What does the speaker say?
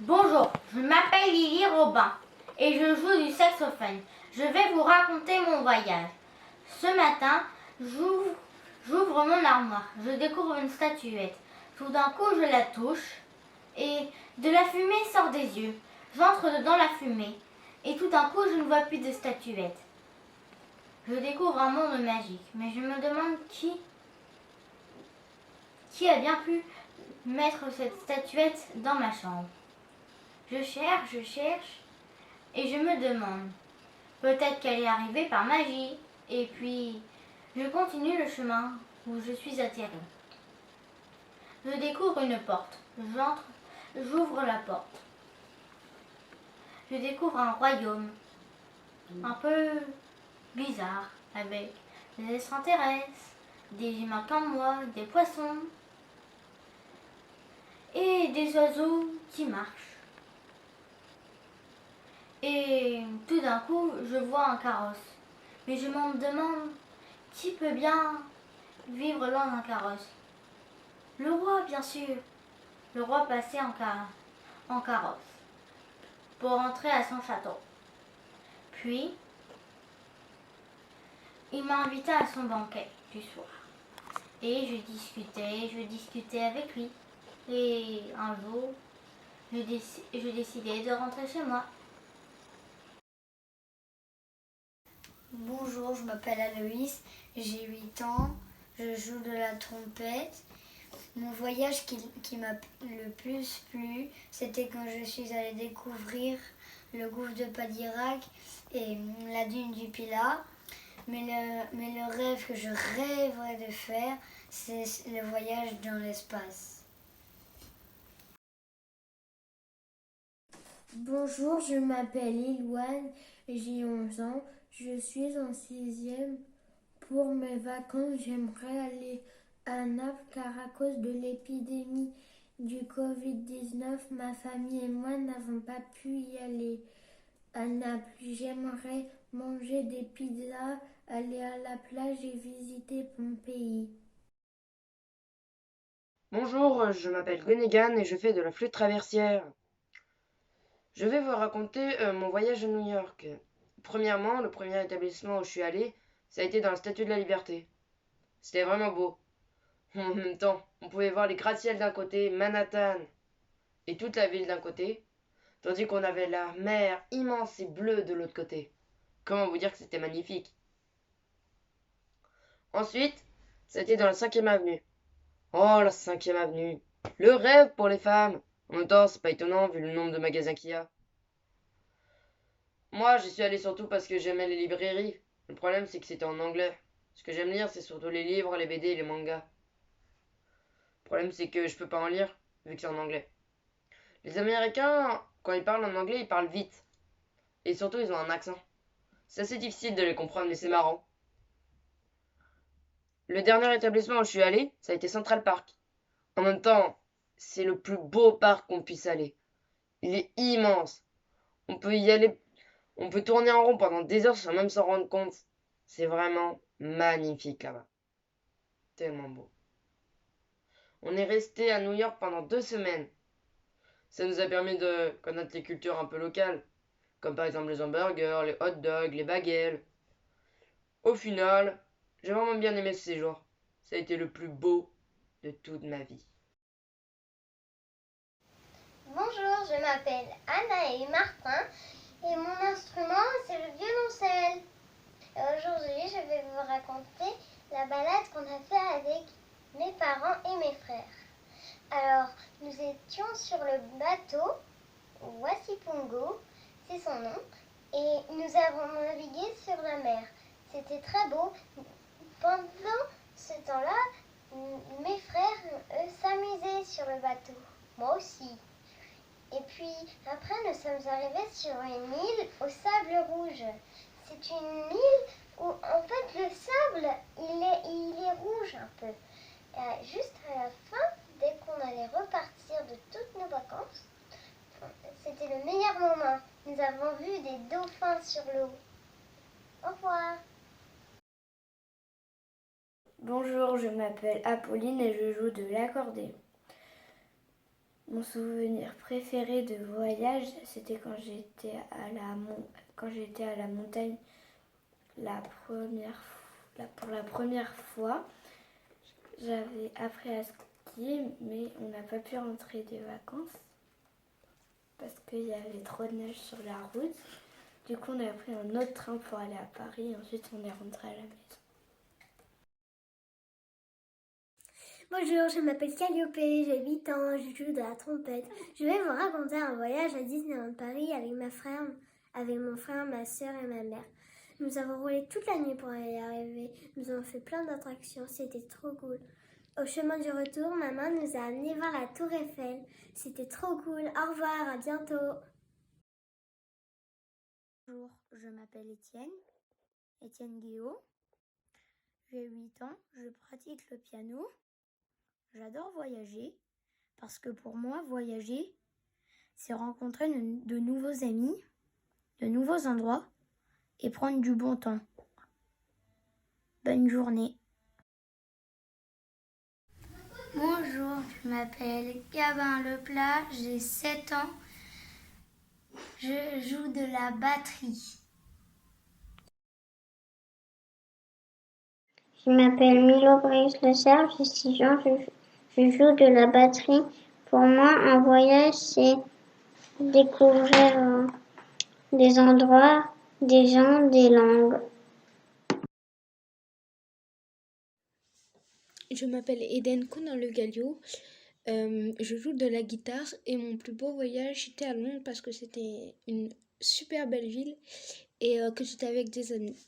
Bonjour, je m'appelle Lily Robin et je joue du saxophone. Je vais vous raconter mon voyage. Ce matin, j'ouvre mon armoire. Je découvre une statuette. Tout d'un coup, je la touche et de la fumée sort des yeux. J'entre dans la fumée et tout d'un coup, je ne vois plus de statuette. Je découvre un monde magique, mais je me demande qui a bien pu mettre cette statuette dans ma chambre. Je cherche, et je me demande, peut-être qu'elle est arrivée par magie. Et puis, je continue le chemin où je suis atterrée. Je découvre une porte. J'ouvre la porte. Je découvre un royaume un peu bizarre, avec des extraterrestres, des humains comme moi, des poissons et des oiseaux qui marchent. Et tout d'un coup, je vois un carrosse. Mais je me demande qui peut bien vivre dans un carrosse. Le roi, bien sûr. Le roi passait en carrosse pour rentrer à son château. Puis, il m'a invité à son banquet du soir. Et je discutais avec lui. Et un jour, je décidais de rentrer chez moi. Bonjour, je m'appelle Aloïs, j'ai 8 ans, je joue de la trompette. Mon voyage qui m'a le plus plu, c'était quand je suis allée découvrir le gouffre de Padirac et la dune du Pilat. Mais le rêve que je rêverais de faire, c'est le voyage dans l'espace. Bonjour, je m'appelle Ilouane, j'ai 11 ans, je suis en sixième. Pour mes vacances, j'aimerais aller à Naples car à cause de l'épidémie du Covid-19, ma famille et moi n'avons pas pu y aller à Naples. J'aimerais manger des pizzas, aller à la plage et visiter mon pays. Bonjour, je m'appelle Gonegan et je fais de la flûte traversière. Je vais vous raconter mon voyage à New York. Premièrement, le premier établissement où je suis allé, ça a été dans la Statue de la Liberté. C'était vraiment beau. En même temps, on pouvait voir les gratte-ciels d'un côté, Manhattan et toute la ville d'un côté, tandis qu'on avait la mer immense et bleue de l'autre côté. Comment vous dire que c'était magnifique? Ensuite, ça a été dans la 5e avenue. Oh, la 5e avenue. Le rêve pour les femmes. En même temps, c'est pas étonnant vu le nombre de magasins qu'il y a. Moi, j'y suis allé surtout parce que j'aimais les librairies. Le problème, c'est que c'était en anglais. Ce que j'aime lire, c'est surtout les livres, les BD et les mangas. Le problème, c'est que je peux pas en lire, vu que c'est en anglais. Les Américains, quand ils parlent en anglais, ils parlent vite. Et surtout, ils ont un accent. C'est assez difficile de les comprendre, mais c'est marrant. Le dernier établissement où je suis allé, ça a été Central Park. En même temps, c'est le plus beau parc qu'on puisse aller. Il est immense. On peut y aller, on peut tourner en rond pendant des heures sans même s'en rendre compte. C'est vraiment magnifique là-bas. Tellement beau. On est resté à New York pendant 2 semaines. Ça nous a permis de connaître les cultures un peu locales, comme par exemple les hamburgers, les hot dogs, les bagels. Au final, j'ai vraiment bien aimé ce séjour. Ça a été le plus beau de toute ma vie. Bonjour, je m'appelle Anaë Martin et mon instrument c'est le violoncelle. Aujourd'hui, je vais vous raconter la balade qu'on a fait avec mes parents et mes frères. Alors, nous étions sur le bateau Wasipungo, c'est son nom, et nous avons navigué sur la mer. C'était très beau. Pendant ce temps-là, mes frères, eux, s'amusaient sur le bateau. Moi aussi. Et puis après, nous sommes arrivés sur une île au sable rouge. C'est une île où en fait le sable, il est rouge un peu. Juste à la fin, dès qu'on allait repartir de toutes nos vacances, c'était le meilleur moment. Nous avons vu des dauphins sur l'eau. Au revoir. Bonjour, je m'appelle Apolline et je joue de l'accordéon. Mon souvenir préféré de voyage, c'était quand j'étais à la montagne pour la première fois. J'avais appris à skier, mais on n'a pas pu rentrer des vacances parce qu'il y avait trop de neige sur la route. Du coup, on a pris un autre train pour aller à Paris et ensuite on est rentré à la maison. Bonjour, je m'appelle Calliope, j'ai 8 ans, je joue de la trompette. Je vais vous raconter un voyage à Disneyland Paris avec mon frère, ma soeur et ma mère. Nous avons roulé toute la nuit pour y arriver. Nous avons fait plein d'attractions, c'était trop cool. Au chemin du retour, maman nous a amenés voir la Tour Eiffel. C'était trop cool. Au revoir, à bientôt. Bonjour, je m'appelle Étienne Guéot. J'ai 8 ans, je pratique le piano. J'adore voyager parce que pour moi, voyager, c'est rencontrer de nouveaux amis, de nouveaux endroits et prendre du bon temps. Bonne journée. Bonjour, je m'appelle Gabin Leplat, j'ai 7 ans. Je joue de la batterie. Je m'appelle Milo Brice Le Cerf, j'ai 6 ans, je joue de la batterie. Pour moi, un voyage, c'est découvrir des endroits, des gens, des langues. Je m'appelle Eden Koun Le Gallio. Je joue de la guitare et mon plus beau voyage était à Londres parce que c'était une super belle ville et que j'étais avec des amis.